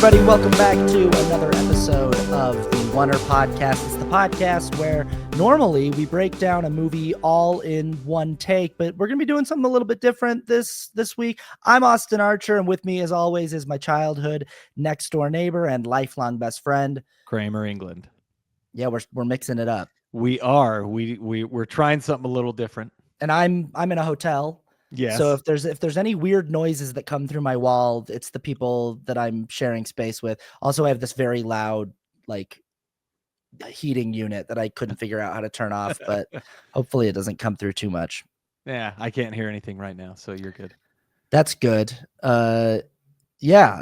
everybody. Welcome back to another episode of the Oner podcast. It's the podcast where normally we break down a movie all in one take, but we're going to be doing something a little bit different this week. I'm Austin Archer, and with me, as always, is my childhood next door neighbor and lifelong best friend, Cramer, England. Yeah, we're mixing it up. We are. We're trying something a little different. And I'm in a hotel. Yes. So if there's any weird noises that come through my wall, it's the people that I'm sharing space with. Also, I have this very loud heating unit that I couldn't figure out how to turn off, but hopefully it doesn't come through too much. Yeah, I can't hear anything right now, so you're good. That's good. We're in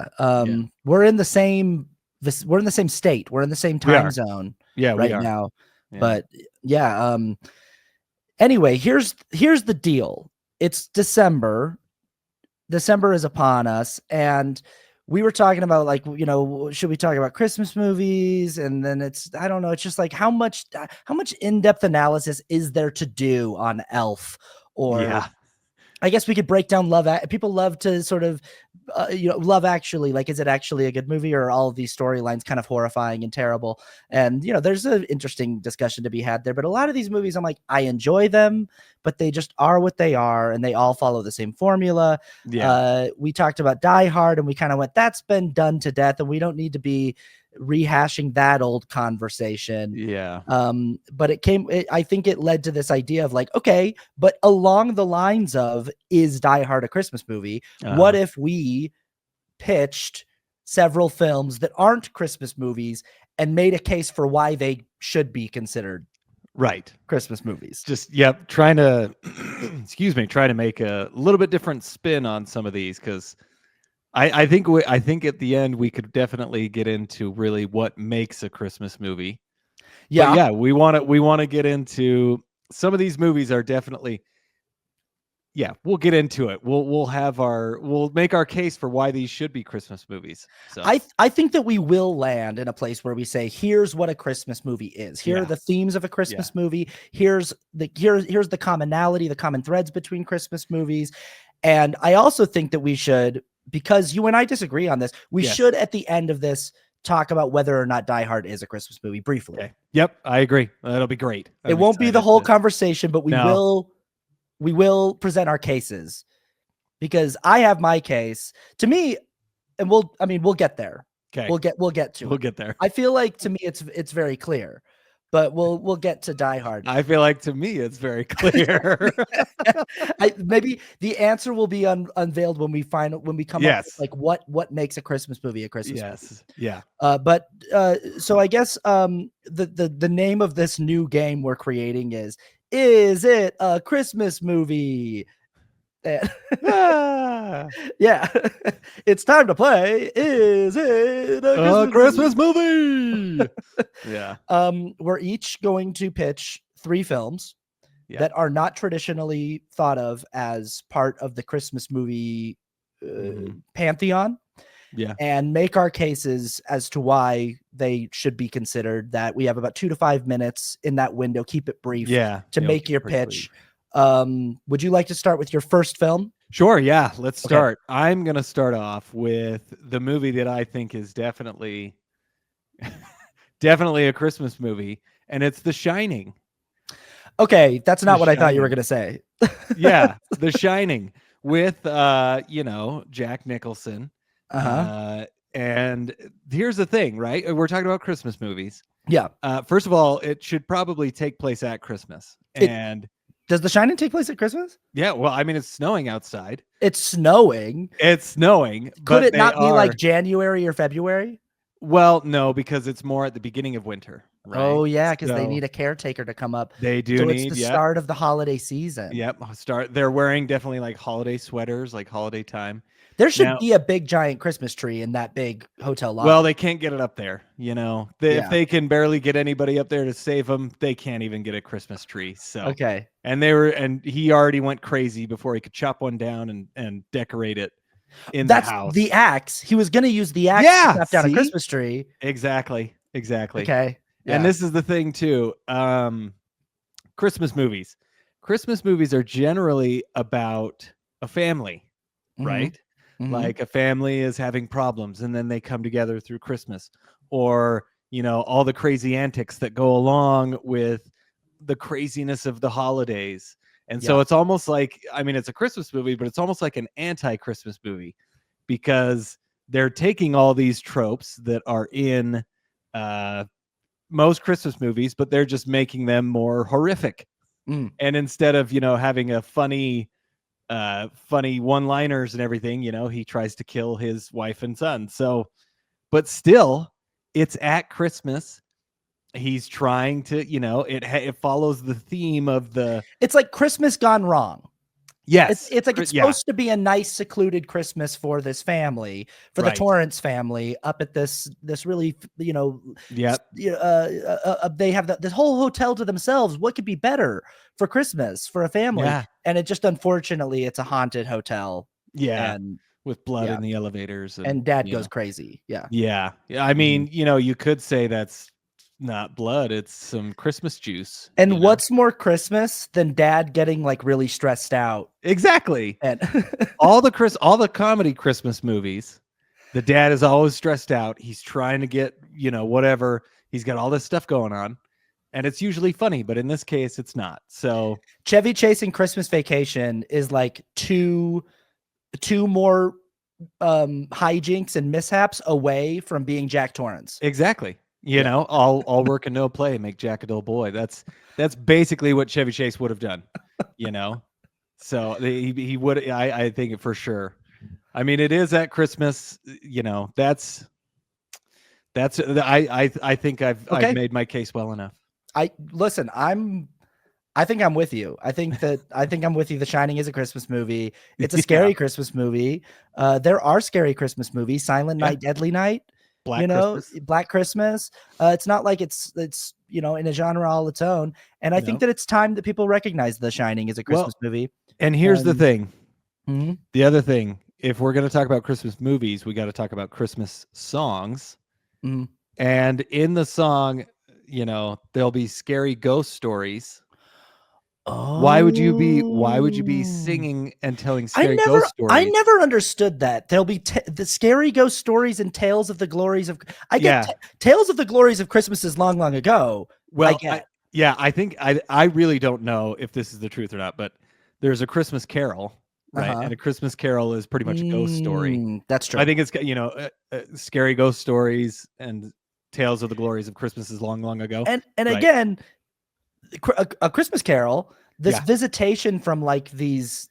the same state. We're in the same time zone right now. Yeah. But anyway, here's the deal. It's December. December is upon us, and we were talking about should we talk about Christmas movies? And then it's just like how much in-depth analysis is there to do on Elf? Or I guess we could break down people love to sort of Love Actually, is it actually a good movie, or are all of these storylines kind of horrifying and terrible? And there's an interesting discussion to be had there, but a lot of these movies, I'm like, I enjoy them, but they just are what they are, and they all follow the same formula. We talked about Die Hard, and we kind of went, that's been done to death, and we don't need to be rehashing that old conversation. But I think it led to this idea of okay, but along the lines of, is Die Hard a Christmas movie? What if we pitched several films that aren't Christmas movies and made a case for why they should be considered Christmas movies? Just trying to try to make a little bit different spin on some of these, because I think at the end we could definitely get into really what makes a Christmas movie. We want to get into some of these movies are definitely. We'll get into it. We'll make our case for why these should be Christmas movies. So I think that we will land in a place where we say, here's what a Christmas movie is. Here are the themes of a Christmas movie. Here's the commonality, the common threads between Christmas movies. And I also think that we should, because you and I disagree on this, we should at the end of this talk about whether or not Die Hard is a Christmas movie briefly. Okay. Yep, I agree. That'll be great. It won't be the whole conversation, but we will present our cases, because I have my case. To me, and we'll get there. Okay. We'll get to it. We'll get there. I feel like to me it's very clear. But we'll get to Die Hard. I feel like to me it's very clear. Maybe the answer will be unveiled when we come up with what makes a Christmas movie a Christmas movie. Yeah. So I guess the name of this new game we're creating is it a Christmas movie? It's time to play. Is it a Christmas movie? We're each going to pitch 3 films that are not traditionally thought of as part of the Christmas movie pantheon. And make our cases as to why they should be considered. That we have about 2 to 5 minutes in that window. Keep it brief to make your pitch. Would you like to start with your first film? Sure. Yeah. Let's start. I'm going to start off with the movie that I think is definitely a Christmas movie, and it's The Shining. Okay. That's not what I thought you were going to say. The Shining with, Jack Nicholson. And here's the thing, right? We're talking about Christmas movies. First of all, it should probably take place at Christmas. Does The Shining take place at Christmas? Yeah, well, I mean, it's snowing outside. It's snowing. Could it not be like January or February? Well, no, because it's more at the beginning of winter. Right? Oh, yeah, because they need a caretaker to come up. They do. So it's the start of the holiday season. Yep. They're wearing definitely like holiday sweaters, like holiday time. There should be a big giant Christmas tree in that big hotel lobby. Well, they can't get it up there. If they can barely get anybody up there to save them, they can't even get a Christmas tree. So and he already went crazy before he could chop one down and decorate it in the house. The axe. He was going to use the axe to chop down a Christmas tree. Exactly. Okay. Yeah. And this is the thing too. Christmas movies. Christmas movies are generally about a family, right? Mhm. Like a family is having problems and then they come together through Christmas, or, all the crazy antics that go along with the craziness of the holidays. And so Yeah. it's almost like, I mean, it's a Christmas movie, but it's almost like an anti-Christmas movie because they're taking all these tropes that are in uh, most Christmas movies, but they're just making them more horrific. Mm. And instead of, having a funny one-liners and everything, he tries to kill his wife and son. So, but still, it's at Christmas. He's trying to, it follows the theme of the It's like Christmas gone wrong. yes, It's like it's yeah, supposed to be a nice secluded Christmas for this family, for the right, Torrance family up at this really, yep, they have this whole hotel to themselves. What could be better for Christmas for a family? yeah, And it just, unfortunately, it's a haunted hotel, yeah, and with blood yeah, in the elevators and dad goes crazy. Yeah. yeah, yeah. I Mhm. mean, you could say that's not blood; it's some Christmas juice. And what's more Christmas than dad getting like really stressed out? Exactly. And All the comedy Christmas movies, the dad is always stressed out. He's trying to get, whatever. He's got all this stuff going on, and it's usually funny, but in this case, it's not. So Chevy Chase in Christmas Vacation is like two more hijinks and mishaps away from being Jack Torrance. exactly, Yeah. all work and no play make Jack a dull boy. That's basically what Chevy Chase would have done, So he would. I think for sure. I mean, it is at Christmas. I think I've made my case well enough. I think I'm with you. I think I'm with you. The Shining is a Christmas movie. It's a scary Christmas movie. There are scary Christmas movies. Silent Night, Deadly Night. Christmas. Black Christmas. It's not like it's in a genre all its own. And I think that it's time that people recognize The Shining as a Christmas movie. And here's the thing. Mm-hmm. The other thing, if we're going to talk about Christmas movies, we got to talk about Christmas songs. Mm-hmm. And in the song, there'll be scary ghost stories. Oh. Why would you be singing and telling scary ghost stories? I never understood that. There'll be the scary ghost stories and tales of the glories of. I get tales of the glories of Christmas is long, long ago. Well, I think I really don't know if this is the truth or not, but there's a Christmas Carol, right? And a Christmas Carol is pretty much a ghost story. That's true. I think it's scary ghost stories and tales of the glories of Christmas is long, long ago. And again, a Christmas Carol, this visitation from like these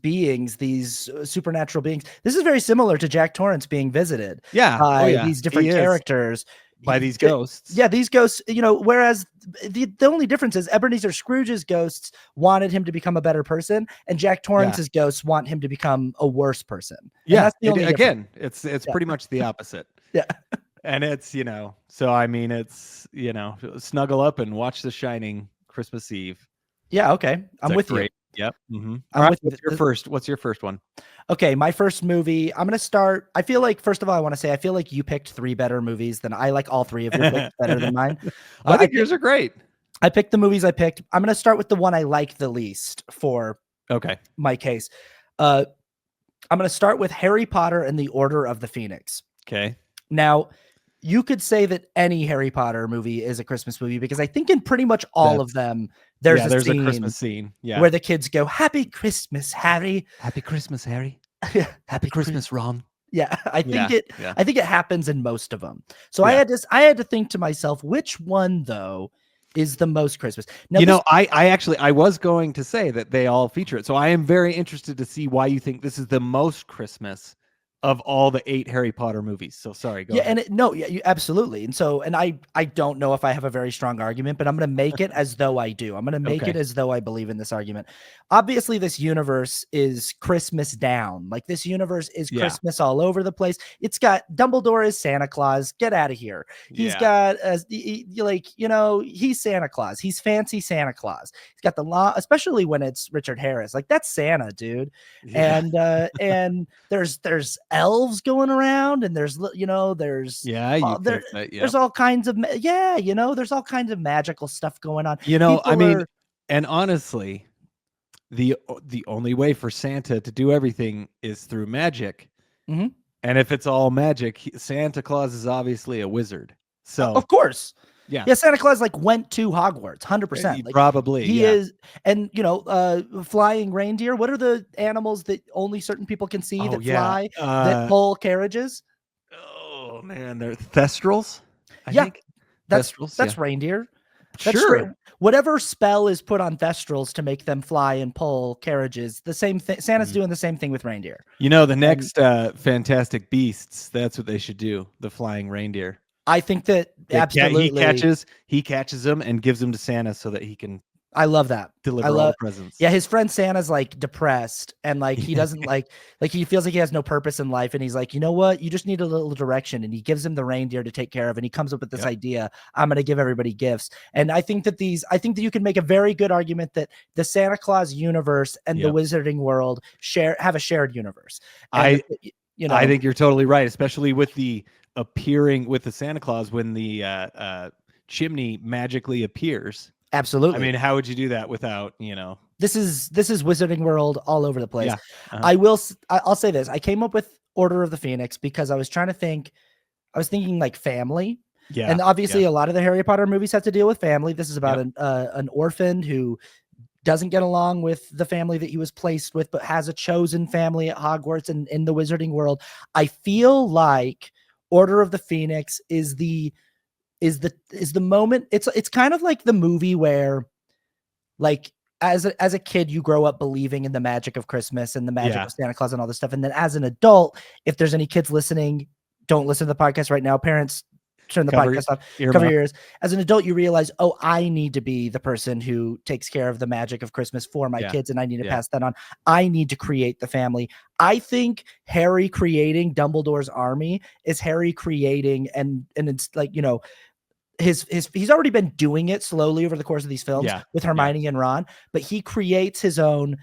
beings, these supernatural beings. This is very similar to Jack Torrance being visited by these different characters. By these ghosts. Yeah, these ghosts, whereas the only difference is Ebenezer Scrooge's ghosts wanted him to become a better person, and Jack Torrance's ghosts want him to become a worse person. And that's the only again, it's pretty much the opposite. Yeah. And it's, so I mean, it's, snuggle up and watch The Shining Christmas Eve. Yeah, okay. I'm with you. Yep. Mm-hmm. All right, what's your first one? Okay, my first movie. I'm gonna start. I feel like, first of all, I want to say I feel like you picked 3 better movies than I like. All 3 of your picks better than mine. I think yours are great. I picked the movies I picked. I'm gonna start with the one I like the least for my case. I'm gonna start with Harry Potter and the Order of the Phoenix. Okay. Now, you could say that any Harry Potter movie is a Christmas movie because I think in pretty much all of them, there's a Christmas scene. Yeah. Where the kids go, "Happy Christmas, Harry." Happy Christmas, Harry. Happy Christmas, Ron. Yeah, I think it happens in most of them. So I had to think to myself, which one though is the most Christmas? Now, I was going to say that they all feature it. So I am very interested to see why you think this is the most Christmas of all the 8 Harry Potter movies. So sorry, go ahead. You absolutely. And I don't know if I have a very strong argument, but I'm going to make it as though I do. I'm going to make it as though I believe in this argument. Obviously, this universe is Christmas down. Like, this universe is Christmas all over the place. It's got Dumbledore as Santa Claus. Get out of here. He's got he's Santa Claus. He's fancy Santa Claus. He's got the law, especially when it's Richard Harris. Like, that's Santa, dude. Yeah. And there's elves going around, and there's there's all kinds of there's all kinds of magical stuff going on. And honestly, the only way for Santa to do everything is through magic. Mhm. And if it's all magic, Santa Claus is obviously a wizard. So Of course. yeah, Yeah, Santa Claus like went to Hogwarts, 100%. Like probably he yeah. is, and flying reindeer. What are the animals that only certain people can see Oh that yeah. fly, that pull carriages? Oh man, they're thestrals. I Yeah, think that's thestrals. Yeah, that's reindeer. That's straight. sure. Whatever spell is put on thestrals to make them fly and pull carriages, the same thing. Santa's doing the same thing with reindeer. You know, the And next Fantastic Beasts, that's what they should do. The flying reindeer. I think that absolutely. He catches them and gives them to Santa so that he can I love that. deliver all the presents. Yeah, his friend Santa's like depressed and like he doesn't like he feels like he has no purpose in life. And he's like, you know what? You just need a little direction. And he gives him the reindeer to take care of. And he comes up with this idea. I'm going to give everybody gifts. And I think that you can make a very good argument that the Santa Claus universe and the Wizarding world have a shared universe. And I think you're totally right, especially with the appearing with the Santa Claus when the chimney magically appears. Absolutely. I mean, how would you do that without, This is Wizarding World all over the place. Yeah. Uh-huh. I'll say this. I came up with Order of the Phoenix because I was thinking like family. Yeah. And obviously a lot of the Harry Potter movies have to deal with family. This is about an orphan who doesn't get along with the family that he was placed with, but has a chosen family at Hogwarts and in the Wizarding world. I feel like Order of the Phoenix is the moment. It's kind of like the movie where, like, as a kid, you grow up believing in the magic of Christmas and the magic of Santa Claus and all this stuff. And then as an adult, if there's any kids listening, don't listen to the podcast right now. Parents, turn the podcast off, cover your ears. As an adult, you realize, oh, I need to be the person who takes care of the magic of Christmas for my kids, and I need to pass that on. I need to create the family. I think Harry creating Dumbledore's army is Harry creating, and it's like, he's already been doing it slowly over the course of these films with Hermione and Ron, but he creates his own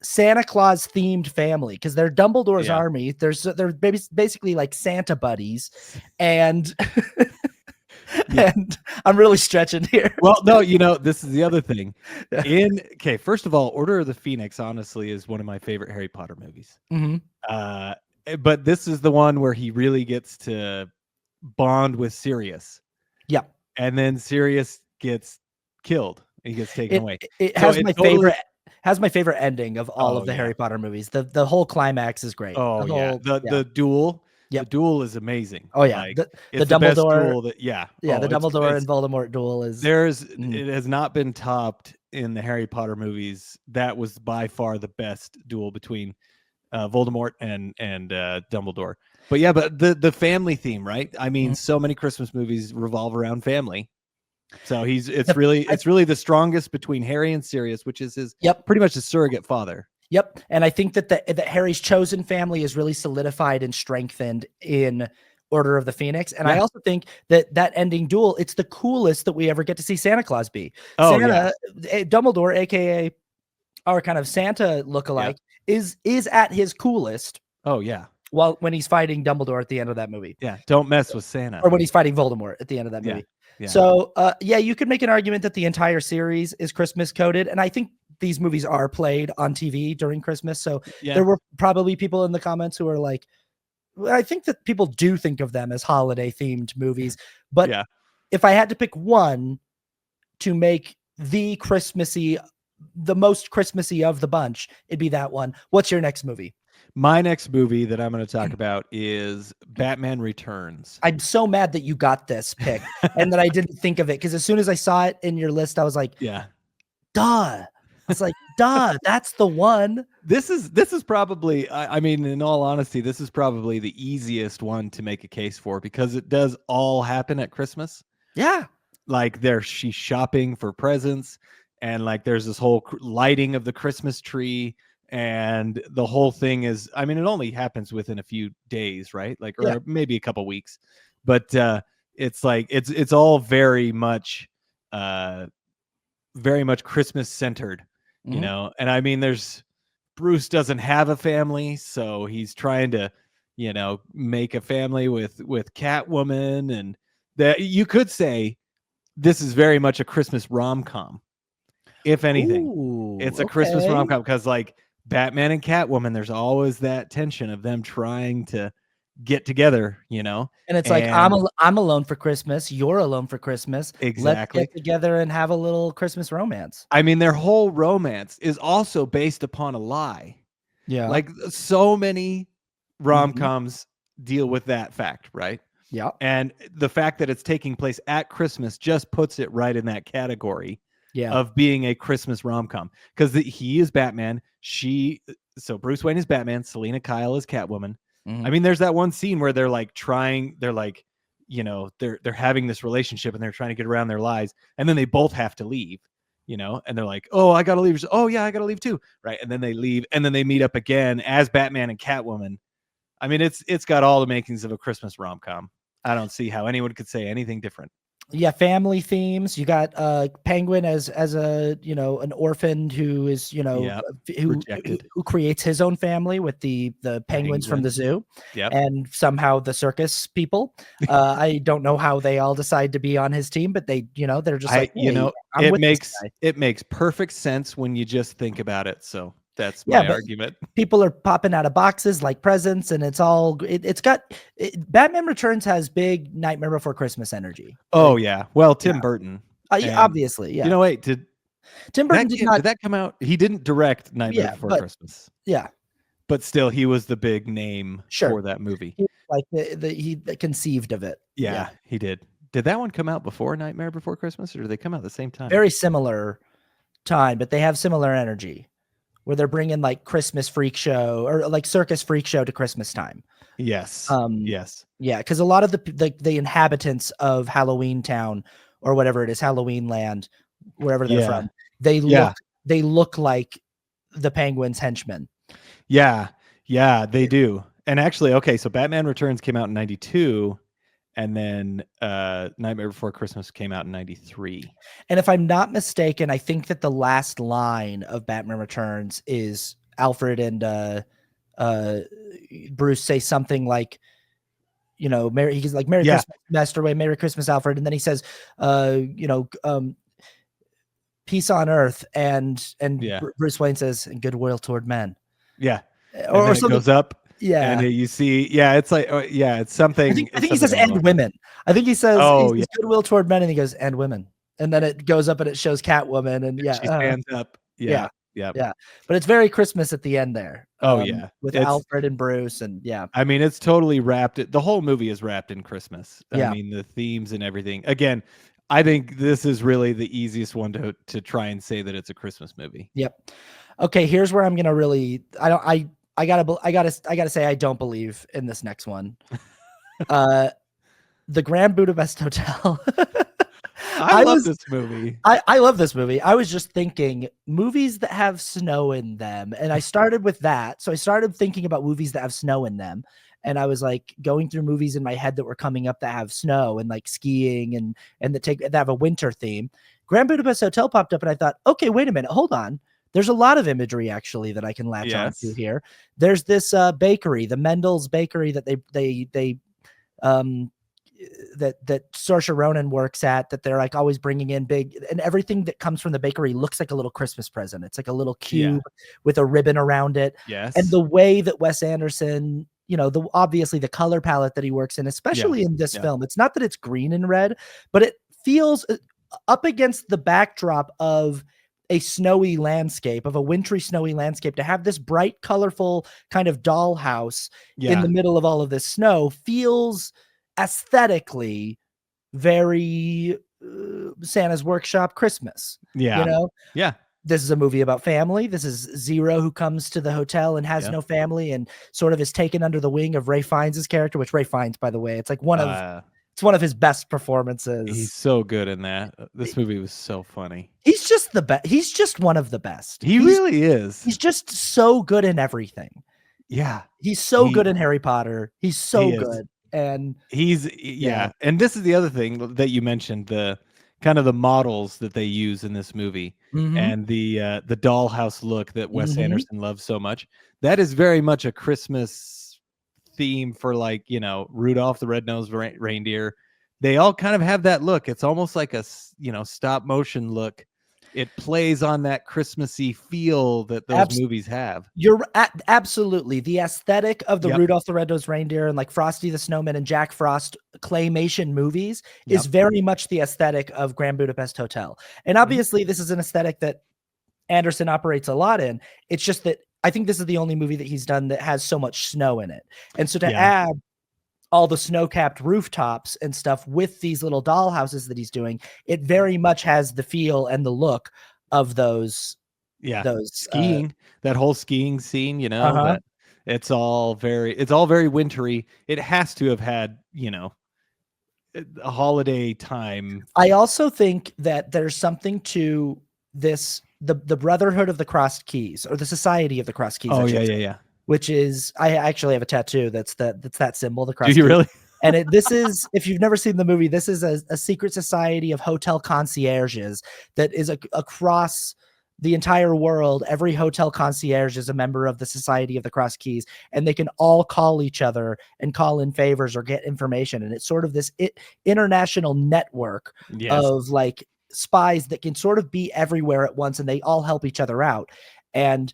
Santa Claus themed family because they're Dumbledore's army. They're basically like Santa buddies, and and I'm really stretching here. Well, no, this is the other thing. First of all, Order of the Phoenix honestly is one of my favorite Harry Potter movies. Mm-hmm. But this is the one where he really gets to bond with Sirius. Yeah. And then Sirius gets killed. He gets taken away. It has my favorite ending of all of the Harry Potter movies. The whole climax is great. Oh, the duel. Yep. The duel is amazing. Oh yeah. Like, the Dumbledore the Dumbledore and Voldemort duel is it has not been topped in the Harry Potter movies. That was by far the best duel between Voldemort and Dumbledore. But the family theme, right? I mean, so many Christmas movies revolve around family. So it's really the strongest between Harry and Sirius, which is his pretty much his surrogate father. Yep. And I think that Harry's chosen family is really solidified and strengthened in Order of the Phoenix. And I also think that ending duel, it's the coolest that we ever get to see Santa Claus be. Dumbledore, aka our kind of Santa lookalike, is at his coolest. Oh yeah. When he's fighting Dumbledore at the end of that movie. Yeah. Don't mess with Santa. Or when he's fighting Voldemort at the end of that movie. Yeah. So you could make an argument that the entire series is Christmas coded. And I think these movies are played on TV during Christmas. So there were probably people in the comments who are like, I think that people do think of them as holiday themed movies. But if I had to pick one to make the most Christmassy of the bunch, it'd be that one. What's your next movie? My next movie that I'm going to talk about is Batman Returns. I'm so mad that you got this pick and that I didn't think of it, because as soon as I saw it in your list, I was like, duh. It's like, duh, that's the one. This is probably, I mean, in all honesty, this is probably the easiest one to make a case for, because it does all happen at Christmas. Yeah. Like she's shopping for presents, and like there's this whole lighting of the Christmas tree, and the whole thing is, I mean, it only happens within a few days, right? Like, or maybe a couple weeks, but it's like, it's all very much Christmas centered, you know? And I mean, Bruce doesn't have a family, so he's trying to, make a family with Catwoman, and that you could say this is very much a Christmas rom-com. if anything. Ooh, It's a Christmas okay. rom-com because like Batman and Catwoman, there's always that tension of them trying to get together, you know? And it's like, And I'm alone for Christmas. You're alone for Christmas. Let's exactly. get together and have a little Christmas romance. I mean, their whole romance is also based upon a lie. Yeah. Like so many Mhm. rom-coms deal with that fact, right? Yeah. And the fact that it's taking place at Christmas just puts it right in that category Yeah. of being a Christmas rom-com because he is Batman. So Bruce Wayne is Batman. Selena Kyle is Catwoman. I Mhm. mean, there's that one scene where they're like they're like, you know, they're having this relationship and they're trying to get around their lies, and then they both have to leave, you know, and they're like, oh, I gotta leave. Oh yeah, I gotta leave too, right? And then they leave, and then they meet up again as Batman and Catwoman. I mean, it's got all the makings of a Christmas rom-com. I don't see how anyone could say anything different. Yeah, family themes. You got Penguin as a, you know, an orphan who is, you know, Yeah, who rejected. who creates his own family with the penguins from the Penguins. zoo, Yep. and somehow the circus people. I don't know how they all decide to be on his team, but they, you know, they're just like, You hey, know, I'm with this guy. it makes perfect sense when you just think about it. So that's Yeah, my but argument. people are popping out of boxes like presents, and it's all Batman Returns has big Nightmare Before Christmas energy. Oh yeah. Well, Yeah, Tim Burton. yeah, And obviously, you yeah. know, wait, Tim Burton did not. did that come out? He didn't direct Nightmare Yeah, Before but Christmas, yeah, but still he was the big name sure. for that movie. He, like he conceived of it. Yeah, Yeah, he did. Did that one come out before Nightmare Before Christmas or did they come out at the same time? very similar time, but they have similar energy where they're bringing like Christmas freak show or like circus freak show to Christmas time. Yes. Um, Yes. yeah, because a lot of the inhabitants of Halloween Town or whatever it is, Halloween Land, wherever they're Yeah. from, they Yeah. look like the Penguins' henchmen. Yeah. Yeah, they do. And actually, okay, so Batman Returns came out in 92 and then Nightmare Before Christmas came out in 93. And if I'm not mistaken, I think that the last line of Batman Returns is Alfred and uh, Bruce say something like, you know, he's like, Merry Yeah. Christmas, Master Way, Merry Christmas, Alfred. And then he says, you know, peace on earth. And Yeah. Bruce Wayne says, and goodwill toward men. Yeah. And Or then it something. goes up and Yeah. you see, yeah, it's like, yeah, it's something. I think he says, and women. I think he says, Oh, yeah. goodwill toward men. And he goes, and women. And then it goes up and it shows Catwoman. And She stands up. yeah. Yeah. Yeah. Yeah. But it's very Christmas at the end there. Oh, yeah. With It's, Alfred and Bruce. And yeah. I mean, it's totally wrapped. The whole movie is wrapped in Christmas. I Yeah. mean, the themes and everything. Again, I think this is really the easiest one to try and say that it's a Christmas movie. Yep. Okay. Here's where I'm going to really, I gotta say, I don't believe in this next one. The Grand Budapest Hotel. I love this movie. I love this movie. I was just thinking movies that have snow in them. And I started with that. So I started thinking about movies that have snow in them. And I was like going through movies in my head that were coming up that have snow and like skiing and that have a winter theme. Grand Budapest Hotel popped up and I thought, okay, wait a minute, hold on. There's a lot of imagery actually that I can latch onto here. There's this bakery, the Mendel's bakery that that Saoirse Ronan works at, that they're like always bringing in big, and everything that comes from the bakery looks like a little Christmas present. It's like a little cube with a ribbon around it. Yes. And the way that Wes Anderson, you know, obviously the color palette that he works in, especially in this film, it's not that it's green and red, but it feels up against the backdrop of a snowy landscape, of a wintry snowy landscape, to have this bright, colorful kind of dollhouse in the middle of all of this snow feels aesthetically very Santa's Workshop Christmas. Yeah. You know? Yeah. This is a movie about family. This is Zero, who comes to the hotel and has no family and sort of is taken under the wing of Ray Fiennes' character, which Ray Fiennes, by the way, it's like it's one of his best performances. He's so good in that. This movie was so funny. He's just the best. He's just one of the best. He really is. He's just so good in everything. Yeah. He's so good in Harry Potter. He's so good. And and this is the other thing that you mentioned, the kind of the models that they use in this movie and the dollhouse look that Wes Anderson loves so much. That is very much a Christmas theme for, like, you know, Rudolph the Red-Nosed Reindeer. They all kind of have that look. It's almost like a, you know, stop motion look it plays on that Christmassy feel that those movies have. Absolutely. The aesthetic of the Yep. Rudolph the Red-Nosed Reindeer and like Frosty the Snowman and Jack Frost claymation movies Yep. is very much the aesthetic of Grand Budapest Hotel. And obviously this is an aesthetic that Anderson operates a lot in. It's just that I think this is the only movie that he's done that has so much snow in it. And so to add all the snow-capped rooftops and stuff with these little doll houses that he's doing, it very much has the feel and the look of those skiing, that whole skiing scene, you know, that it's all very wintry. It has to have had, you know, a holiday time. I also think that there's something to this, the Brotherhood of the Crossed Keys, or the Society of the Crossed Keys. Oh, yeah. Which is, I actually have a tattoo that's that symbol, the cross. Do you really? And this is, if you've never seen the movie, this is a secret society of hotel concierges that is across the entire world. Every hotel concierge is a member of the Society of the Crossed Keys, and they can all call each other and call in favors or get information. And it's sort of this international network of like spies that can sort of be everywhere at once, and they all help each other out. And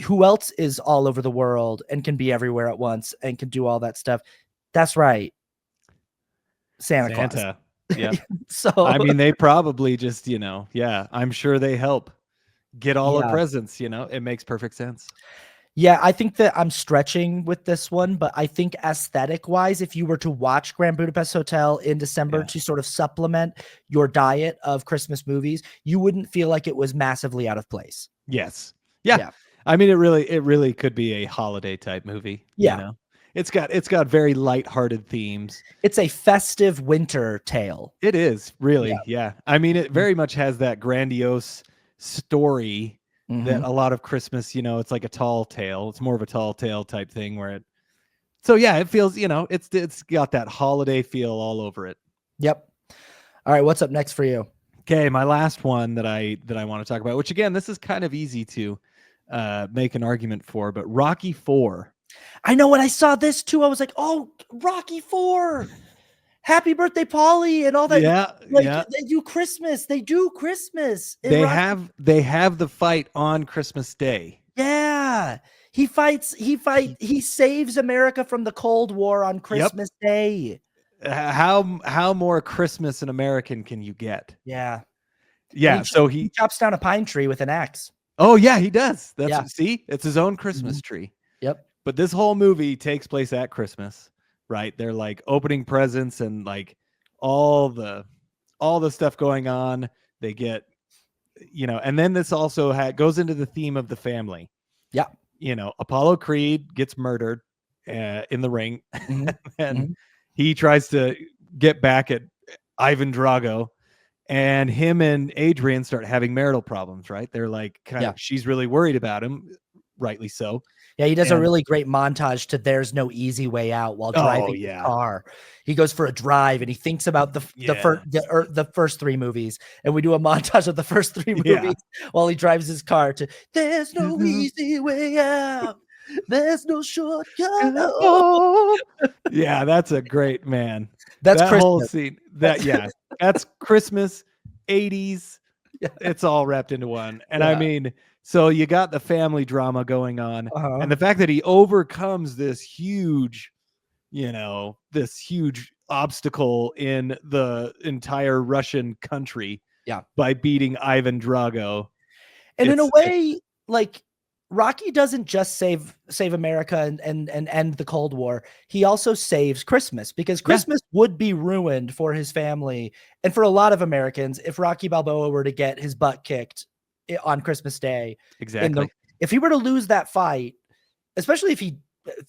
who else is all over the world and can be everywhere at once and can do all that stuff? That's right. Santa Claus. Yeah. So I mean, they probably just, you know, I'm sure they help get all the presents, you know. It makes perfect sense. Yeah, I think that I'm stretching with this one, but I think aesthetic wise, if you were to watch Grand Budapest Hotel in December to sort of supplement your diet of Christmas movies, you wouldn't feel like it was massively out of place. Yes. Yeah. I mean, it really could be a holiday type movie. Yeah. You know? It's got very lighthearted themes. It's a festive winter tale. It is, really. Yeah. I mean, it very much has that grandiose story that a lot of Christmas, you know, it's like a tall tale. It's more of a tall tale type thing where it feels, you know, it's got that holiday feel all over it. Yep. All right, what's up next for you? Okay, my last one that I want to talk about, which again, this is kind of easy to make an argument for, but Rocky IV. I know, when I saw this too, I was like, oh, Rocky IV, Happy Birthday Polly, and all that. They do Christmas. They have the fight on Christmas Day. Yeah. He saves America from the Cold War on Christmas Day. How more Christmas and American can you get? Yeah. So he chops down a pine tree with an axe. Oh yeah, he does. See, it's his own Christmas tree. Yep. But this whole movie takes place at Christmas, right? They're like opening presents and like all the stuff going on. They get, you know, and then this also goes into the theme of the family. Yeah. You know, Apollo Creed gets murdered in the ring, and he tries to get back at Ivan Drago, and him and Adrian start having marital problems, right? They're like, she's really worried about him, rightly so. Yeah, he does a really great montage to "There's No Easy Way Out" while driving the car. He goes for a drive and he thinks about the first three movies, and we do a montage of the first three movies while he drives his car to "There's no easy way out. There's no shortcut." Yeah, that's a great man. That's that Christmas. Whole scene. That's Christmas, 80s. It's all wrapped into one. And I mean, so you got the family drama going on, and the fact that he overcomes this huge, you know, obstacle in the entire Russian country by beating Ivan Drago. And in a way, like, Rocky doesn't just save America and end the Cold War. He also saves Christmas, because Christmas would be ruined for his family and for a lot of Americans if Rocky Balboa were to get his butt kicked on Christmas Day. Exactly. If he were to lose that fight, especially if he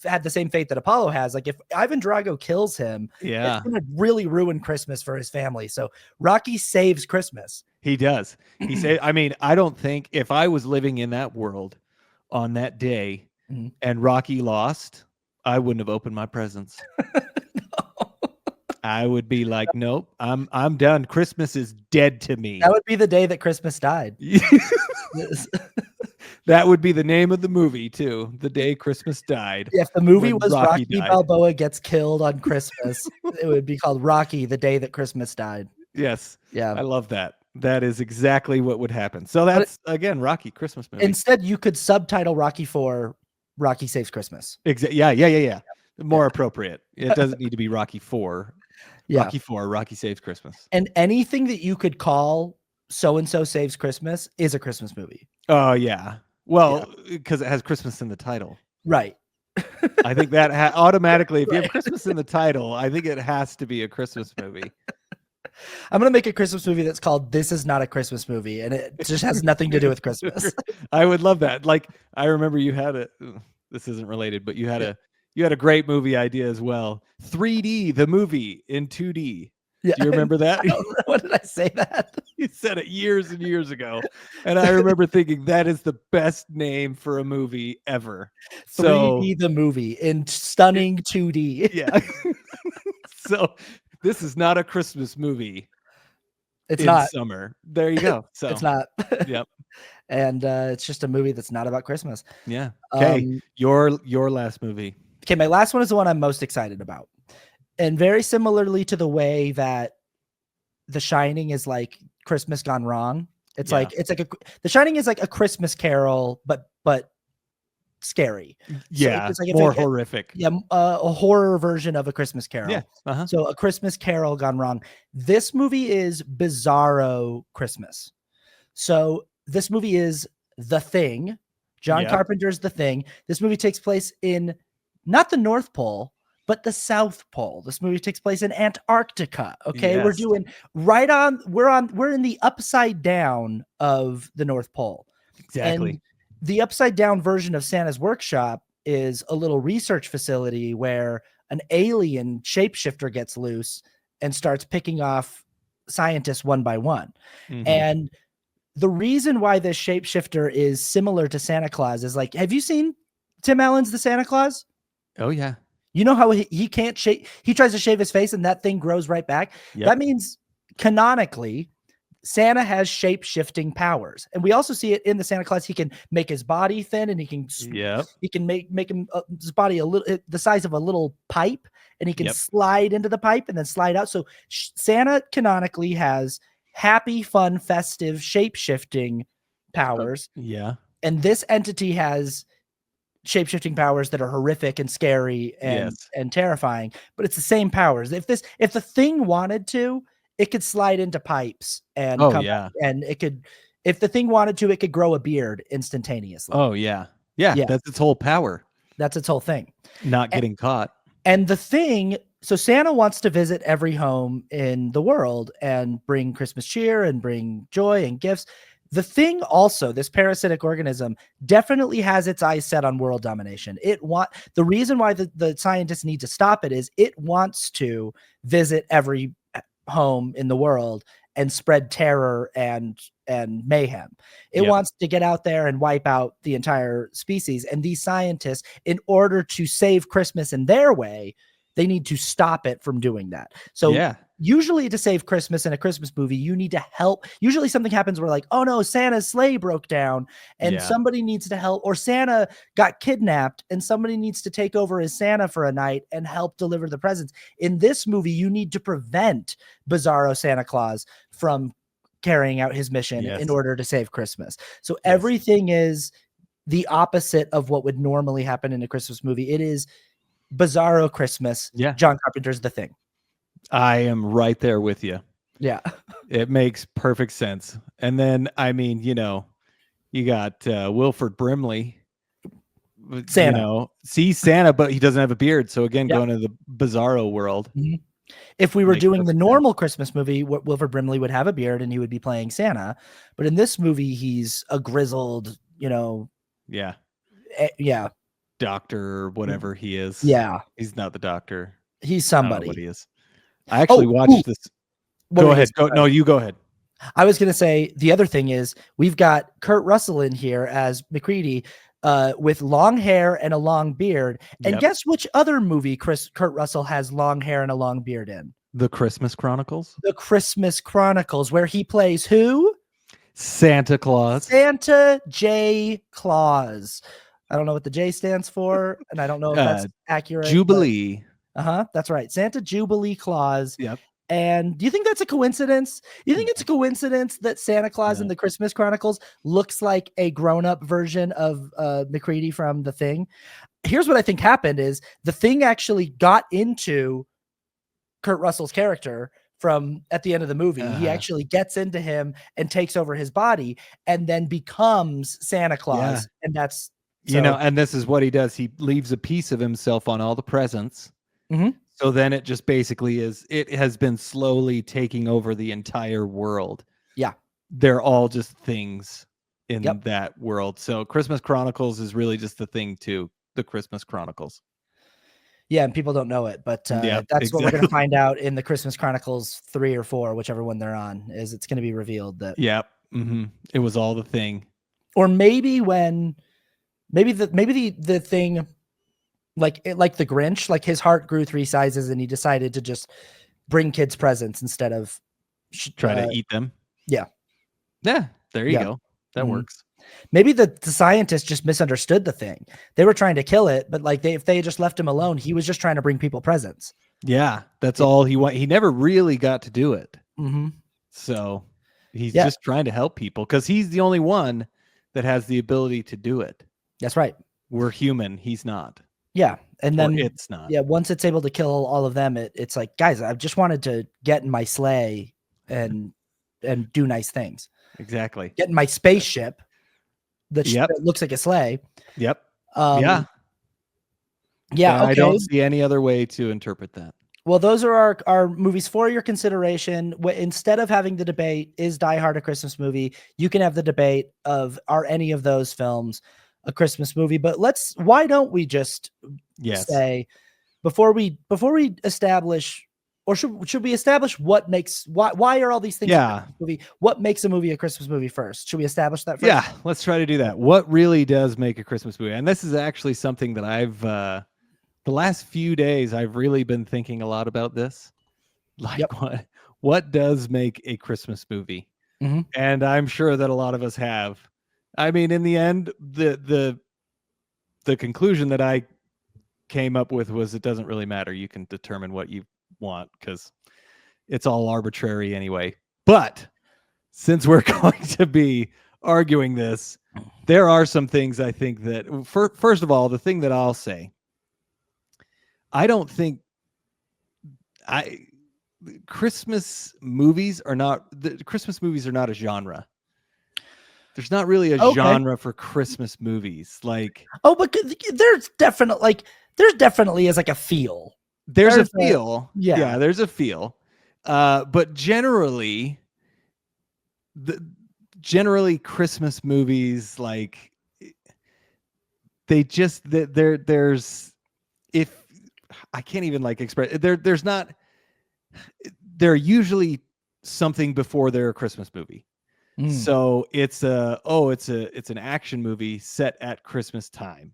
had the same fate that Apollo has, like if Ivan Drago kills him, it's going to really ruin Christmas for his family. So Rocky saves Christmas. He does. He said, I mean, I don't think if I was living in that world on that day and Rocky lost, I wouldn't have opened my presents. I would be like, nope, I'm done. Christmas is dead to me. That would be the day that Christmas died. That would be the name of the movie too. The day Christmas died. If the movie was Rocky Balboa gets killed on Christmas, it would be called Rocky, the Day That Christmas Died. Yes. Yeah. I love that. that is exactly what would happen. So But that's again Rocky Christmas movie. instead, you could subtitle Rocky for Rocky Saves Christmas. Yeah. More appropriate. It doesn't need to be Rocky 4. Yeah. Rocky 4, Rocky Saves Christmas. And anything that you could call So and So Saves Christmas is a Christmas movie. Oh, yeah. Well, because it has Christmas in the title. Right. I think that automatically, if you have Christmas in the title, I think it has to be a Christmas movie. I'm going to make a Christmas movie that's called This Is Not a Christmas Movie, and it just has nothing to do with Christmas. I would love that. Like, I remember you had this isn't related, but you had a great movie idea as well. 3D, the movie in 2D. Yeah. Do you remember that? What did I say that? You said it years and years ago. And I remember thinking that is the best name for a movie ever. 3D the movie in stunning 2D. Yeah. So this is not a Christmas movie. It's not summer. There you go. So it's not. Yep. And it's just a movie that's not about Christmas. Yeah. Okay. Your last movie. Okay, my last one is the one I'm most excited about. And very similarly to the way that The Shining is like Christmas gone wrong. It's like The Shining is like a Christmas Carol, but scary. Yeah, so it's like more horrific. Yeah, a horror version of a Christmas Carol. Yeah. So a Christmas Carol gone wrong. This movie is Bizarro Christmas. So this movie is The Thing. John Carpenter's The Thing. This movie takes place in not the North Pole, but the South Pole. This movie takes place in Antarctica. Okay. Yes. We're doing we're in the upside down of the North Pole. Exactly. And the upside down version of Santa's workshop is a little research facility where an alien shapeshifter gets loose and starts picking off scientists one by one. Mm-hmm. And the reason why this shapeshifter is similar to Santa Claus is like, have you seen Tim Allen's The Santa Claus? Oh yeah. You know how he can't shave, he tries to shave his face and that thing grows right back. Yep. That means canonically Santa has shape-shifting powers. And we also see it in the Santa Claus. He can make his body thin and he can make him his body a little the size of a little pipe, and he can slide into the pipe and then slide out. So Santa canonically has happy, fun, festive, shape-shifting powers. Yeah. And this entity has shape-shifting powers that are horrific and scary and terrifying, but it's the same powers. If the thing wanted to, it could slide into pipes and come back, and it could, if the thing wanted to, it could grow a beard instantaneously. Oh yeah. That's its whole power. That's its whole thing. Not getting caught. And the thing, so Santa wants to visit every home in the world and bring Christmas cheer and bring joy and gifts. The thing also, this parasitic organism definitely has its eyes set on world domination. The reason why the scientists need to stop it is it wants to visit every home in the world and spread terror and mayhem. It wants to get out there and wipe out the entire species. And these scientists, in order to save Christmas in their way, they need to stop it from doing that. So usually to save Christmas in a Christmas movie, you need to help. Usually something happens where like, oh no, Santa's sleigh broke down and somebody needs to help, or Santa got kidnapped and somebody needs to take over as Santa for a night and help deliver the presents. In this movie, you need to prevent Bizarro Santa Claus from carrying out his mission in order to save Christmas. So everything is the opposite of what would normally happen in a Christmas movie. It is Bizarro Christmas. John Carpenter's The Thing. I am right there with you. Yeah. It makes perfect sense. And then, I mean, you got Wilford Brimley. Santa. See Santa, but he doesn't have a beard. So again, going to the Bizarro world. Mm-hmm. If we were doing the normal Christmas movie, Wilford Brimley would have a beard and he would be playing Santa. But in this movie, he's a grizzled, doctor, whatever he is. Yeah. He's not the doctor. He's somebody. I don't know what he is. I actually watched this. Go ahead. No, you go ahead. I was going to say the other thing is we've got Kurt Russell in here as McCready with long hair and a long beard. And guess which other movie Kurt Russell has long hair and a long beard in? The Christmas Chronicles. The Christmas Chronicles, where he plays who? Santa Claus. Santa J. Claus. I don't know what the J stands for, and I don't know if that's accurate. Jubilee. That's right. Santa Jubilee Claus. Yep. And do you think that's a coincidence? You think it's a coincidence that Santa Claus in the Christmas Chronicles looks like a grown-up version of McCready from The Thing? Here's what I think happened is The Thing actually got into Kurt Russell's character from at the end of the movie. He actually gets into him and takes over his body and then becomes Santa Claus. And that's, and this is what he does. He leaves a piece of himself on all the presents. So then it just basically it has been slowly taking over the entire world. Yeah. They're all just things in that world. So Christmas Chronicles is really just the thing too. The Christmas Chronicles. Yeah, and people don't know it, but that's what we're going to find out in the Christmas Chronicles 3 or 4, whichever one they're on, is it's going to be revealed that. It was all the thing. Or maybe the thing, like the Grinch, like his heart grew 3 sizes and he decided to just bring kids presents instead of try to eat them. Yeah. Yeah. There you go. That works. Maybe the scientists just misunderstood the thing. They were trying to kill it, but like if they just left him alone, he was just trying to bring people presents. Yeah, that's all he wanted. He never really got to do it. So he's just trying to help people because he's the only one that has the ability to do it. That's right. We're human. He's not. Yeah. And then it's not. Yeah. Once it's able to kill all of them, it's like, guys, I've just wanted to get in my sleigh and do nice things. Exactly. Get in my spaceship that looks like a sleigh. Yeah. Okay. I don't see any other way to interpret that. Well, those are our movies for your consideration. Instead of having the debate, is Die Hard a Christmas movie? You can have the debate of, are any of those films a Christmas movie? But why don't we just say, before we establish, or should we establish why are all these things a Christmas movie? What makes a movie a Christmas movie first? Should we establish that first? Yeah, let's try to do that. What really does make a Christmas movie? And this is actually something that I've the last few days I've really been thinking a lot about this. Like what does make a Christmas movie? And I'm sure that a lot of us have. I mean, in the end, the conclusion that I came up with was it doesn't really matter. You can determine what you want because it's all arbitrary anyway. But since we're going to be arguing this, there are some things I think that first of all, the thing that I'll say, I don't think Christmas movies are not a genre. There's not really a genre for Christmas movies. Like, but there's definitely is like a feel. There's a feel. There's a feel. But generally Christmas movies, like there's if I can't even like express there's not, they're usually something before they're a Christmas movie. So it's an action movie set at Christmas time.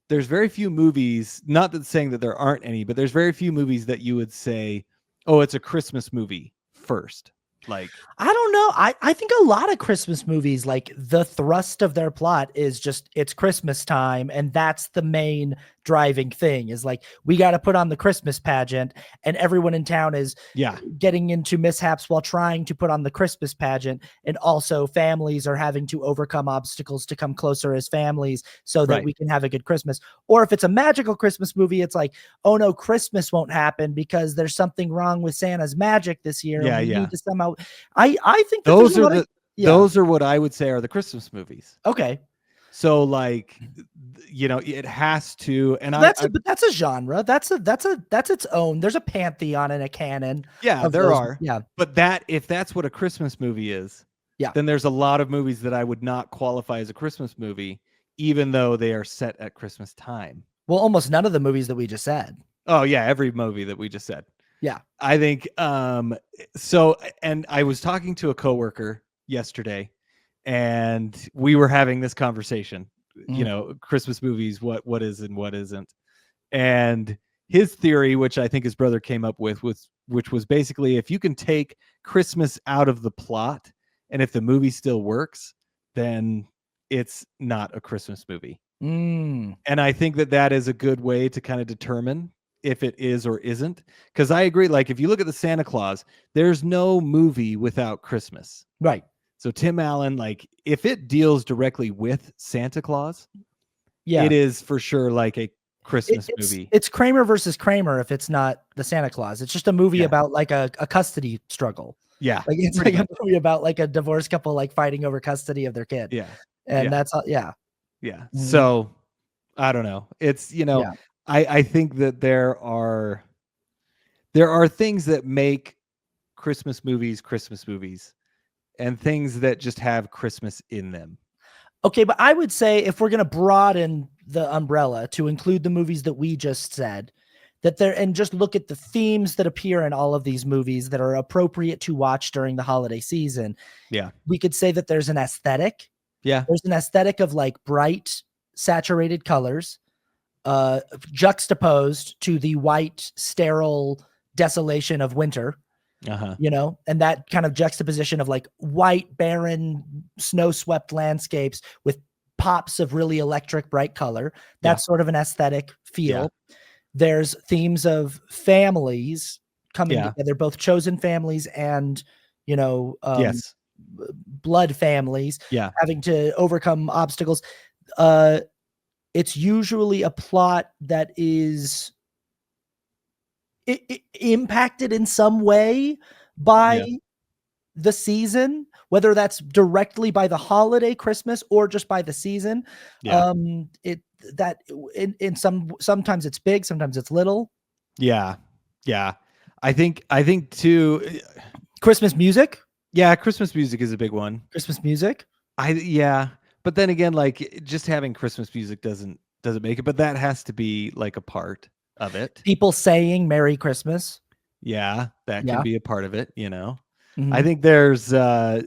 There's very few movies, not that saying that there aren't any, but there's very few movies that you would say, oh, it's a Christmas movie first. Like, I don't know. I think a lot of Christmas movies, like the thrust of their plot is just it's Christmas time. And that's the main driving thing is like, we got to put on the Christmas pageant and everyone in town is getting into mishaps while trying to put on the Christmas pageant. And also families are having to overcome obstacles to come closer as families so that we can have a good Christmas. Or if it's a magical Christmas movie, it's like, oh no, Christmas won't happen because there's something wrong with Santa's magic this year. And we need to somehow, I think that those are what I would say are the Christmas movies. Okay. So like, it has to, and but that's a genre. That's its own. There's a pantheon and a canon. Yeah, there are. Yeah. But if that's what a Christmas movie is, then there's a lot of movies that I would not qualify as a Christmas movie, even though they are set at Christmas time. Well, almost none of the movies that we just said. Oh yeah. Every movie that we just said. Yeah. I think, so, and I was talking to a coworker yesterday and we were having this conversation, Christmas movies, what is and what isn't. And his theory, which I think his brother came up with, which was basically, if you can take Christmas out of the plot and if the movie still works, then it's not a Christmas movie. And I think that is a good way to kind of determine if it is or isn't. Because I agree, like if you look at the Santa Claus, there's no movie without Christmas. Right. So Tim Allen, like if it deals directly with Santa Claus, Yeah. it is for sure like a Christmas movie. It's Kramer versus Kramer if it's not the Santa Claus. It's just a movie Yeah. about like a custody struggle. Yeah. Like it's like a movie about like a divorced couple like fighting over custody of their kid. Yeah. And that's all, yeah. Yeah. Mhm. So I don't know. It's, you know, Yeah. I think that there are things that make Christmas movies and things that just have Christmas in them. Okay, but I would say if we're going to broaden the umbrella to include the movies that we just said, that there, and just look at the themes that appear in all of these movies that are appropriate to watch during the holiday season. Yeah. We could say that there's an aesthetic. Yeah. There's an aesthetic of like bright, saturated colors, juxtaposed to the white, sterile desolation of winter. You know, and that kind of juxtaposition of like white, barren, snow-swept landscapes with pops of really electric, bright color. That's sort of an aesthetic feel. There's themes of families coming together, both chosen families and, you know, blood families having to overcome obstacles. It's usually a plot that is impacted in some way by the season, whether that's directly by the holiday Christmas or just by the season. Sometimes it's big, sometimes it's little. I think too, Christmas music. Christmas music is a big one. Christmas music. But then again, like just having Christmas music doesn't make it, but that has to be like a part of it. People saying Merry Christmas. That can be a part of it, you know. Mm-hmm. I think there's I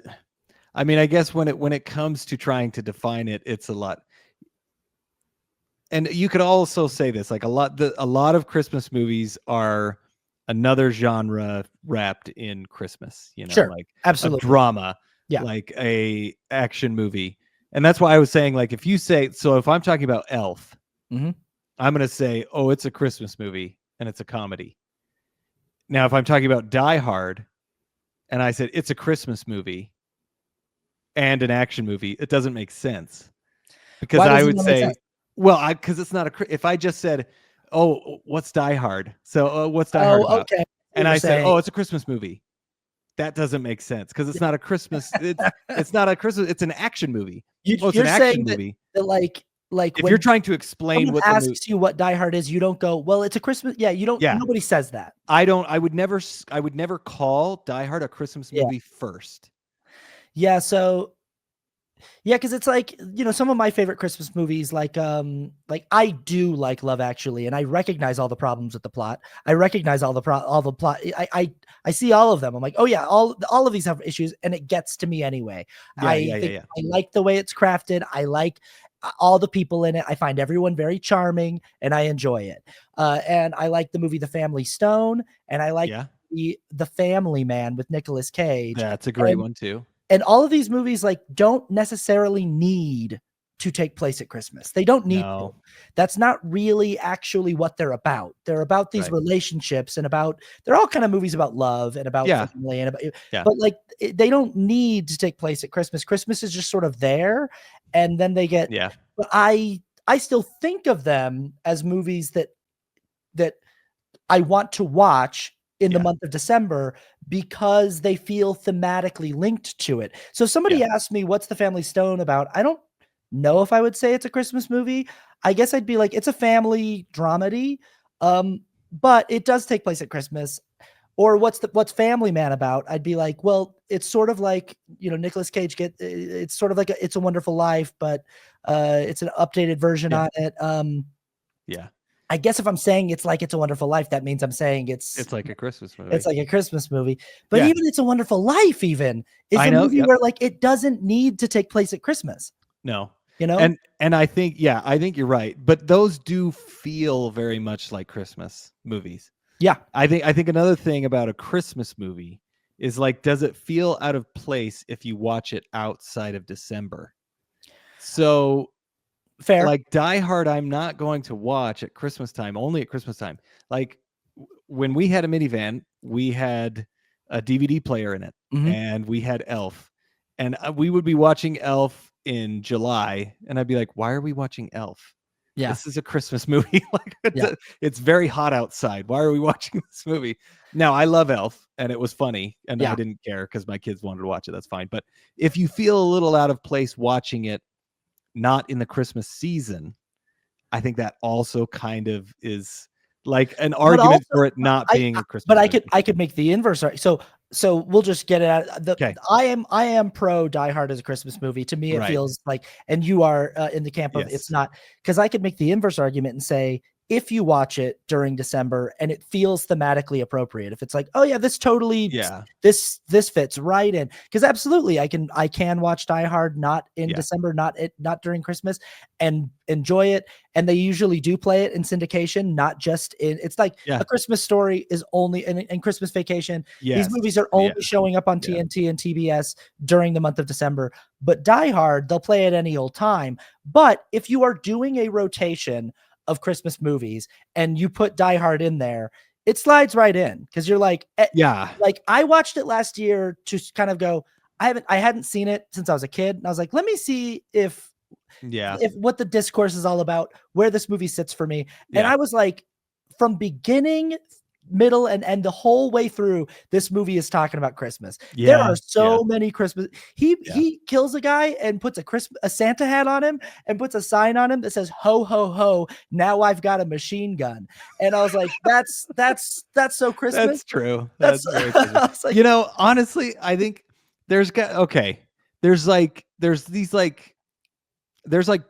mean, I guess when it comes to trying to define it, it's a lot. And you could also say this, like a lot of Christmas movies are another genre wrapped in Christmas, you know, like absolutely a drama, like a action movie. And that's why I was saying, like, if I'm talking about Elf, I'm going to say, oh, it's a Christmas movie and it's a comedy. Now, if I'm talking about Die Hard and I said it's a Christmas movie and an action movie, it doesn't make sense. Because I would say, because it's not if I just said, oh, what's Die Hard? So what's Die Hard about? Okay. And I said, oh, it's a Christmas movie. That doesn't make sense because it's not a Christmas. It's not a Christmas. It's an action movie. It's an action movie. That like if you're trying to explain what asks you what Die Hard is, you don't go, well, it's a Christmas. Yeah, you don't. Nobody says that. I would never call Die Hard a Christmas movie first. Yeah. So. Yeah, because it's like, you know, some of my favorite Christmas movies, like I do like Love Actually, and I recognize all the problems with the plot. I recognize all the plot. I see all of them. I'm like, oh yeah, all of these have issues, and it gets to me anyway. I like the way it's crafted. I like all the people in it. I find everyone very charming, and I enjoy it. And I like the movie The Family Stone, and I like the Family Man with Nicolas Cage. That's a great one too. And all of these movies like don't necessarily need to take place at Christmas. They don't need to. That's not really actually what they're about. They're about these relationships and they're all kind of movies about love and about family and about, but like they don't need to take place at Christmas. Christmas is just sort of there. And then they get, but I still think of them as movies that I want to watch in the month of December because they feel thematically linked to it. So somebody asked me, what's The Family Stone about? I don't know if I would say it's a Christmas movie. I guess I'd be like, it's a family dramedy, but it does take place at Christmas. Or what's Family Man about? I'd be like, well, it's sort of like, you know, Nicolas Cage it's sort of like It's a Wonderful Life, but it's an updated version on it. I guess if I'm saying it's like It's a Wonderful Life, that means I'm saying it's like a Christmas movie. It's like a Christmas movie. But even It's a Wonderful Life even is a movie where like it doesn't need to take place at Christmas. No. You know? And I think you're right. But those do feel very much like Christmas movies. Yeah. I think another thing about a Christmas movie is like, does it feel out of place if you watch it outside of December? So Fair. like Die Hard, I'm not going to watch at Christmas time, only at Christmas time. Like when we had a minivan, we had a DVD player in it, Mhm. and we had Elf, and we would be watching Elf in July, and I'd be like, "Why are we watching Elf? Yeah. This is a Christmas movie. Like Yeah. it's very hot outside. Why are we watching this movie?" Now I love Elf, and it was funny, and I Yeah. didn't care because my kids wanted to watch it. That's fine. But if you feel a little out of place watching it not in the Christmas season, I think that also kind of is like an But argument also, for it not I being a but Christmas I movie. could make the inverse. So we'll just get it out. Okay. I am pro Die Hard as a Christmas movie. To me, it Right. feels like, and you are in the camp of Yes. it's not, because I could make the inverse argument and say, if you watch it during December and it feels thematically appropriate, if it's like, oh yeah, this totally, Yeah. this fits right in, because absolutely I can watch Die Hard not in Yeah. December, not during Christmas, and enjoy it. And they usually do play it in syndication, not just in, it's like Yeah. A Christmas Story is only in Christmas Vacation. Yes. These movies are only showing up on TNT and TBS during the month of December. But Die Hard, they'll play it any old time. But if you are doing a rotation of Christmas movies and you put Die Hard in there, it slides right in, because you're like, Yeah. like I watched it last year to kind of go, I hadn't seen it since I was a kid, and I was like, let me see if what the discourse is all about, where this movie sits for me. And I was like, from beginning, middle, and end, the whole way through, this movie is talking about Christmas. There are so many Christmas. He kills a guy and puts a Santa hat on him and puts a sign on him that says "Ho ho ho! Now I've got a machine gun." And I was like, that's so Christmas. That's true. That's very Christmas. Like, you know, honestly, I think there's like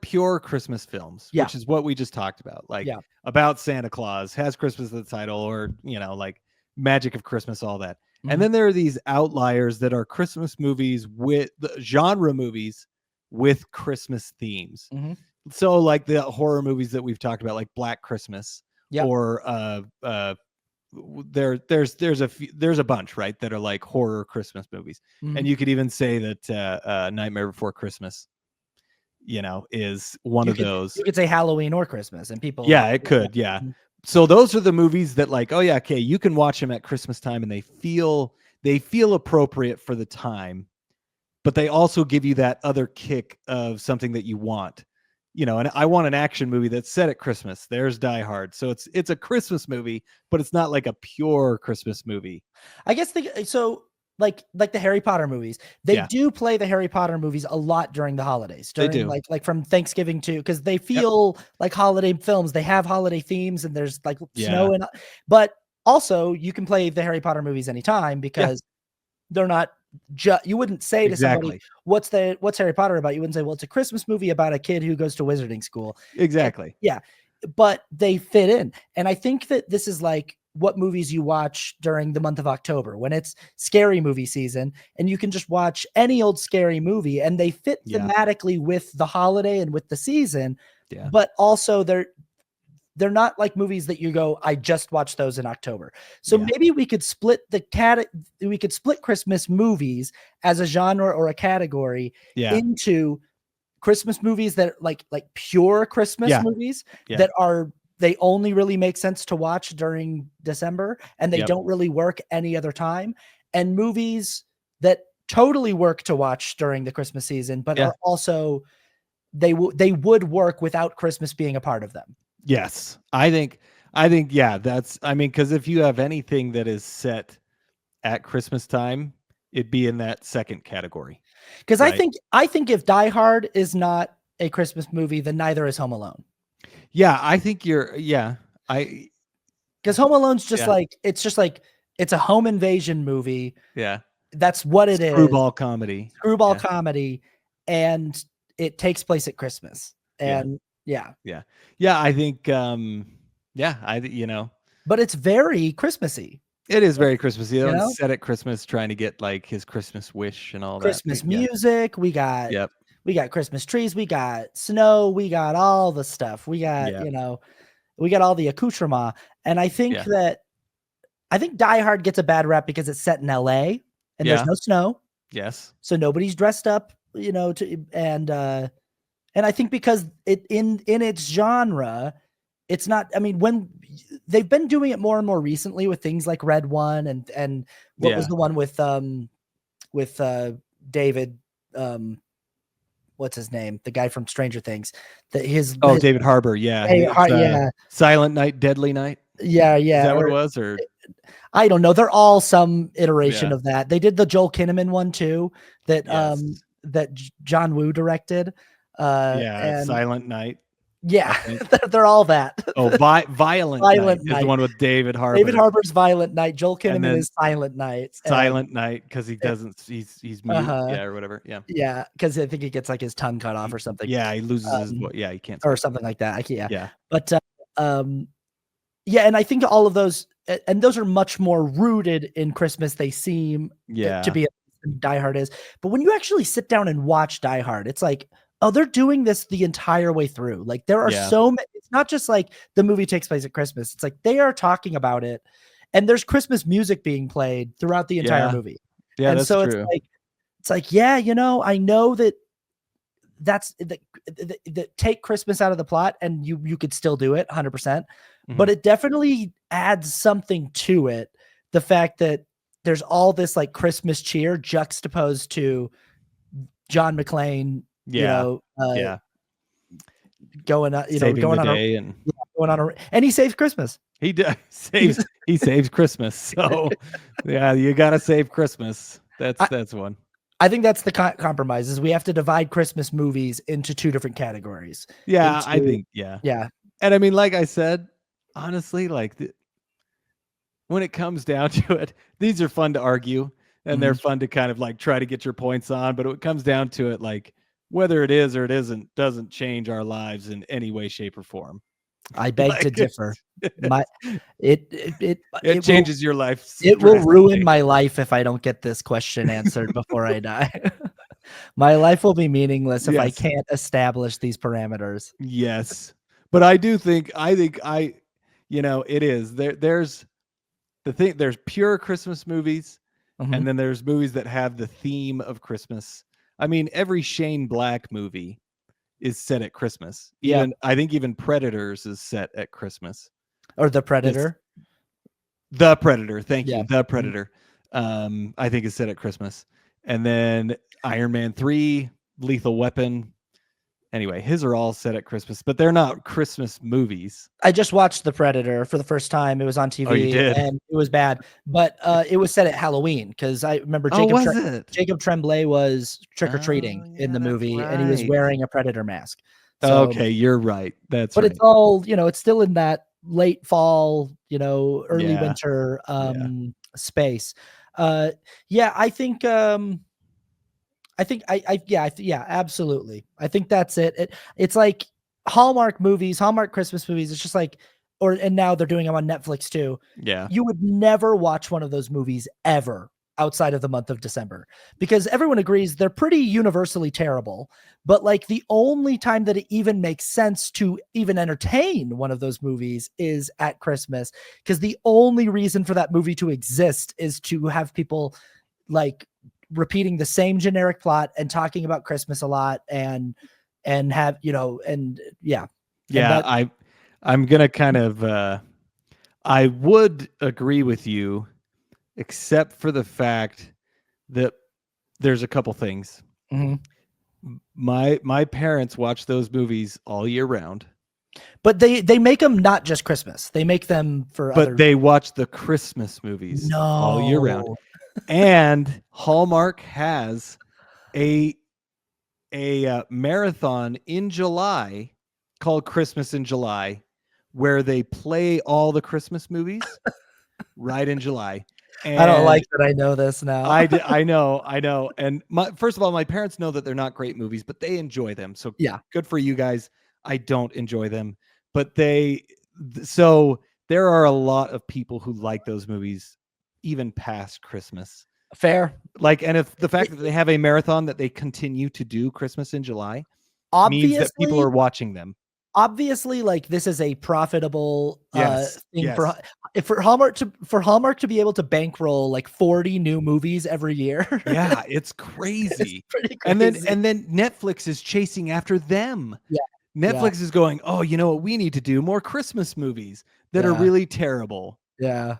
pure Christmas films, which is what we just talked about. Like about Santa Claus, has Christmas in the title, or like Magic of Christmas, all that. And then there are these outliers that are Christmas movies with the genre movies with Christmas themes. So like the horror movies that we've talked about, like Black Christmas, or there's a bunch, right, that are like horror Christmas movies. And you could even say that Nightmare Before Christmas is one of those. You could say Halloween or Christmas, and people. Yeah, it could. Yeah. So those are the movies that, like, oh yeah, okay, you can watch them at Christmas time, and they feel appropriate for the time, but they also give you that other kick of something that you want. And I want an action movie that's set at Christmas. There's Die Hard. So it's a Christmas movie, but it's not like a pure Christmas movie. I guess so. Like the Harry Potter movies, they do play the Harry Potter movies a lot during the holidays. They do, like from Thanksgiving to, because they feel like holiday films. They have holiday themes, and there's like snow, but also you can play the Harry Potter movies anytime, because they're not you wouldn't say to somebody, what's Harry Potter about? You wouldn't say, well, it's a Christmas movie about a kid who goes to wizarding school. Exactly. But they fit in. And I think that this is like what movies you watch during the month of October, when it's scary movie season, and you can just watch any old scary movie, and they fit thematically with the holiday and with the season. But also they're not like movies that you go, I just watched those in October. So maybe we could split Christmas movies as a genre or a category into Christmas movies that like pure Christmas movies that they only really make sense to watch during December, and they don't really work any other time, and movies that totally work to watch during the Christmas season, but are also, they would work without Christmas being a part of them. Yes. I think, because if you have anything that is set at Christmas time, it'd be in that second category. Because I think if Die Hard is not a Christmas movie, then neither is Home Alone. Yeah, I think because Home Alone's just it's a home invasion movie. Yeah. That's what it is. Screwball comedy. Comedy, and it takes place at Christmas. And I think but it's very Christmassy. It is very Christmassy. It's set at Christmas, trying to get like his Christmas wish and all Christmas that. music. We got Christmas trees, we got snow, we got all the stuff. We got, we got all the accoutrement. And I think Die Hard gets a bad rap because it's set in LA and there's no snow. Yes. So nobody's dressed up, And I think because it in its genre, it's not. I mean, when they've been doing it more and more recently with things like Red One and what was Yeah. the one with David what's his name? The guy from Stranger Things. His David Harbour. Yeah. yeah. Silent Night, Deadly Night. Yeah, Is that what it or was? Or I don't know. They're all some iteration Yeah. of that. They did the Joel Kinnaman one too that Yes. that John Woo directed. Yeah. And Silent Night. yeah, I think. they're all that. Oh, Violent Night Violent is the Night. one with David Harbour. David Harbour's Violent Night. Joel And Kinnaman then is Silent Night. Silent Night because he doesn't. He's mute. Uh-huh. Yeah, or whatever. Yeah. Yeah, because I think he gets like his tongue cut off or something. Yeah, he loses his voice. Yeah, he can't. Or something like that. I can't. Yeah. But yeah, and I think all of those, and those are much more rooted in Christmas. They seem to be. Die Hard is, but when you actually sit down and watch Die Hard, it's like, oh, they're doing this the entire way through. Like there are so many. It's not just like the movie takes place at Christmas. It's like they are talking about it, and there's Christmas music being played throughout the entire movie. Yeah, and that's so true. It's like, yeah, you know, I know that's take Christmas out of the plot, and you could still do it 100%, but it definitely adds something to it. The fact that there's all this like Christmas cheer juxtaposed to John McClane, going on, going on and he saves Christmas. He saves Christmas. So yeah, you got to save Christmas. That's one. I think that's the compromise is we have to divide Christmas movies into two different categories. Yeah, I think, yeah. And I mean, like I said, honestly, like when it comes down to it, these are fun to argue and they're fun to kind of like try to get your points on. But it comes down to it, like whether it is or it isn't, doesn't change our lives in any way, shape, or form. I beg to differ. It changes your life. It will ruin my life if I don't get this question answered before I die. My life will be meaningless if I can't establish these parameters. Yes. But I think it is there's the thing, there's pure Christmas movies and then there's movies that have the theme of Christmas. I mean, every Shane Black movie is set at Christmas. I think even Predators is set at Christmas. Or The Predator. The Predator. Thank you. The Predator. I think is set at Christmas. And then Iron Man 3, Lethal Weapon. Anyway, his are all set at Christmas, but they're not Christmas movies. I just watched The Predator for the first time. It was on TV. Oh, you did? And it was bad, but it was set at Halloween because I remember Jacob Tremblay was trick-or-treating in the movie and he was wearing a Predator mask. So, okay, you're right. It's all, it's still in that late fall, early winter space. I think absolutely. I think that's it. It's like Hallmark Christmas movies. It's just like, and now they're doing them on Netflix too. Yeah. You would never watch one of those movies ever outside of the month of December because everyone agrees they're pretty universally terrible. But like the only time that it even makes sense to even entertain one of those movies is at Christmas, because the only reason for that movie to exist is to have people like repeating the same generic plot and talking about Christmas a lot and have, I'm going to kind of, I would agree with you, except for the fact that there's a couple things. My parents watch those movies all year round. But they make them not just Christmas. They make them for But they watch the Christmas movies all year round. And Hallmark has a marathon in July called Christmas in July, where they play all the Christmas movies right in July. And I don't like that I know this now. I know. And first of all, my parents know that they're not great movies, but they enjoy them. So good for you guys. I don't enjoy them, but so there are a lot of people who like those movies even past Christmas. Fair. Like, and if the fact that they have a marathon that they continue to do Christmas in July obviously means that people are watching them. obviously, like, this is a profitable Yes. thing Yes. for Hallmark to be able to bankroll like 40 new movies every year. Yeah, it's It's crazy. pretty And then crazy. and then Netflix is chasing after them. Yeah, yeah, Netflix is going, "Oh, you know what we need to do? More Christmas movies that are yeah, really terrible." yeah.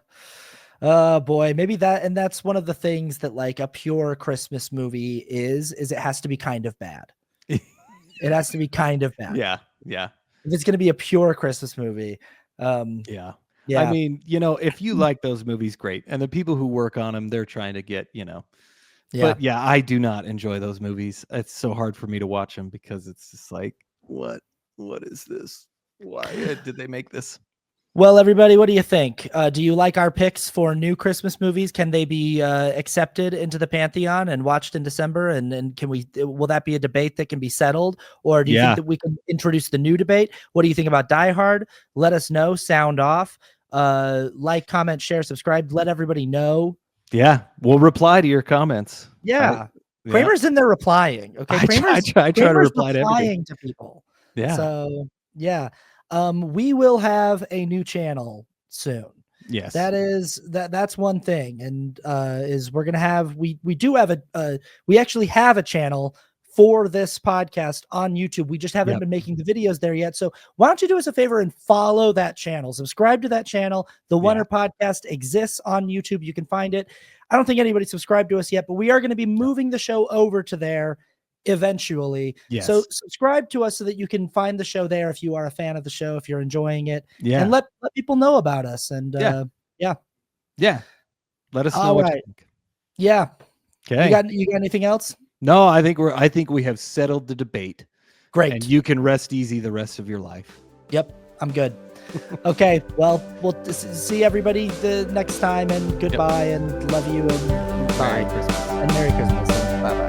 Oh boy, maybe that's one of the things that like a pure Christmas movie is it has to be kind of bad. It has to be kind of bad. Yeah, yeah, If it's gonna be a pure Christmas movie. Um, yeah. I yeah, mean, if you like those movies, great. And the people who work on them, they're trying to get. yeah. But yeah, I do not enjoy those movies. It's so hard for me to watch them because it's just like, what is this? Why did they make this? Well, everybody, what do you think? Do you like our picks for new Christmas movies? Can they be accepted into the pantheon and watched in December? And will that be a debate that can be settled? Or do you think Yeah, that we can introduce the new debate? What do you think about Die Hard? Let us know. Sound off. Like, comment, share, subscribe. Let everybody know. yeah. We'll reply to your comments. Yeah. Yeah. Kramer's in there replying. Okay. I try to Kramer's reply to everything. replying to people. Yeah. So yeah. We will have a new channel soon. Yes. That's one thing. And is we're gonna have we do have we actually have a channel for this podcast on YouTube. We just haven't Yep. been making the videos there yet. So why don't you do us a favor and follow that channel? Subscribe to that channel. The Yeah. Oner podcast exists on YouTube. You can find it. I don't think anybody subscribed to us yet, but we are going to be moving the show over to there eventually. Yes. So subscribe to us so that you can find the show there if you are a fan of the show, if you're enjoying it, Yeah. and let people know about us. And Yeah. Let us know All what right. you think. Yeah. Okay. You got anything else? No, I think we have settled the debate. Great. And you can rest easy the rest of your life. Yep, I'm good. Okay, well, we'll see everybody the next time, and goodbye, and love you, and bye. Merry Christmas. And Merry Christmas. And bye-bye.